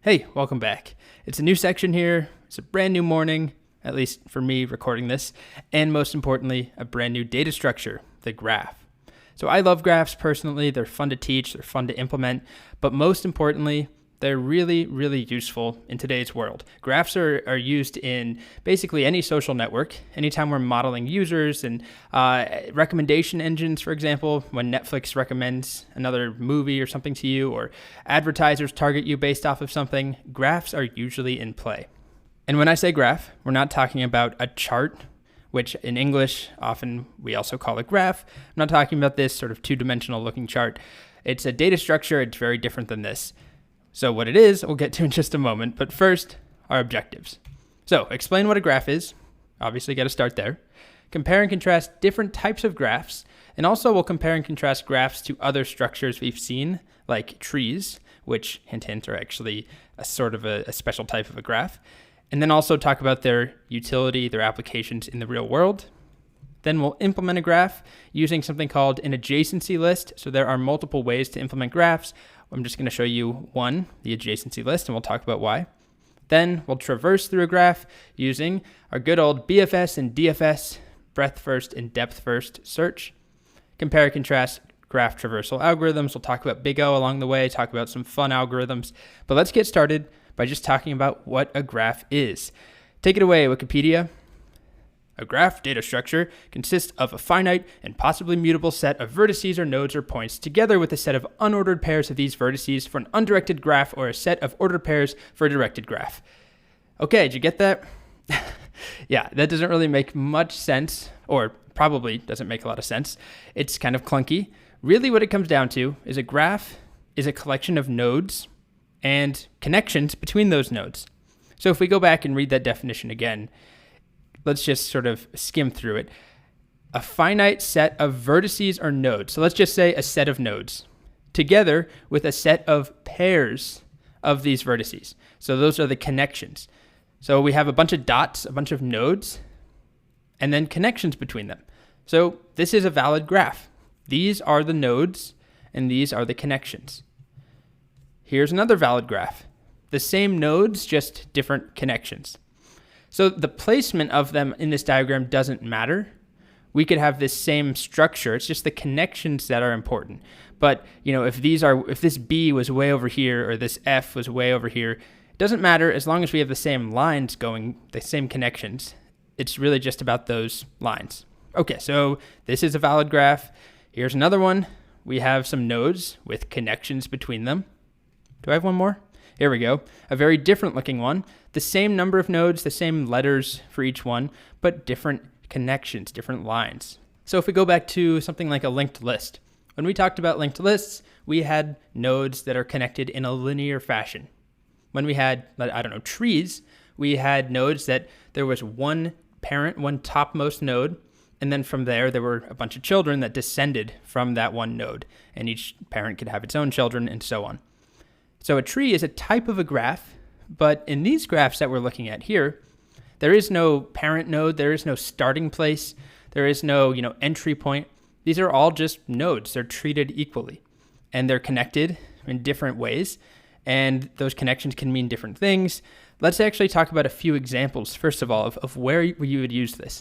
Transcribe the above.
Hey, welcome back. It's a new section here. It's a brand new morning, at least for me recording this, and most importantly, a brand new data structure, the graph. So I love graphs personally. They're fun to teach, they're fun to implement, but most importantly, they're really, really useful in today's world. Graphs are used in basically any social network. Anytime we're modeling users and recommendation engines, for example, when Netflix recommends another movie or something to you, or advertisers target you based off of something, graphs are usually in play. And when I say graph, we're not talking about a chart, which in English, often we also call it graph. I'm not talking about this sort of two-dimensional looking chart. It's a data structure. It's very different than this. So what it is, we'll get to in just a moment, but first, our objectives. So explain what a graph is. Obviously, got to start there. Compare and contrast different types of graphs, and also we'll compare and contrast graphs to other structures we've seen, like trees, which, hint, hint, are actually a sort of a special type of a graph. And then also talk about their utility, their applications in the real world. Then we'll implement a graph using something called an adjacency list. So there are multiple ways to implement graphs. I'm just going to show you one, the adjacency list, and we'll talk about why. Then we'll traverse through a graph using our good old BFS and DFS, breadth first and depth first search. Compare and contrast graph traversal algorithms. We'll talk about Big O along the way, talk about some fun algorithms. But let's get started by just talking about what a graph is. Take it away, Wikipedia. A graph data structure consists of a finite and possibly mutable set of vertices or nodes or points together with a set of unordered pairs of these vertices for an undirected graph or a set of ordered pairs for a directed graph. Okay, did you get that? Yeah, that doesn't really make much sense, or probably doesn't make a lot of sense. It's kind of clunky. Really what it comes down to is a graph is a collection of nodes and connections between those nodes. So if we go back and read that definition again, let's just sort of skim through it. A finite set of vertices or nodes. So let's just say a set of nodes together with a set of pairs of these vertices. So those are the connections. So we have a bunch of dots, a bunch of nodes, and then connections between them. So this is a valid graph. These are the nodes and these are the connections. Here's another valid graph. The same nodes, just different connections. So the placement of them in this diagram doesn't matter. We could have this same structure. It's just the connections that are important. But if this B was way over here or this F was way over here, it doesn't matter as long as we have the same lines going, the same connections. It's really just about those lines. Okay, so this is a valid graph. Here's another one. We have some nodes with connections between them. Do I have one more? Here we go. A very different looking one. The same number of nodes, the same letters for each one, but different connections, different lines. So if we go back to something like a linked list, when we talked about linked lists, we had nodes that are connected in a linear fashion. When we had, trees, we had nodes that there was one parent, one topmost node, and then from there were a bunch of children that descended from that one node, and each parent could have its own children and so on. So a tree is a type of a graph, but in these graphs that we're looking at here, there is no parent node, there is no starting place, there is no, entry point. These are all just nodes. They're treated equally, and they're connected in different ways, and those connections can mean different things. Let's actually talk about a few examples, first of all, of where you would use this.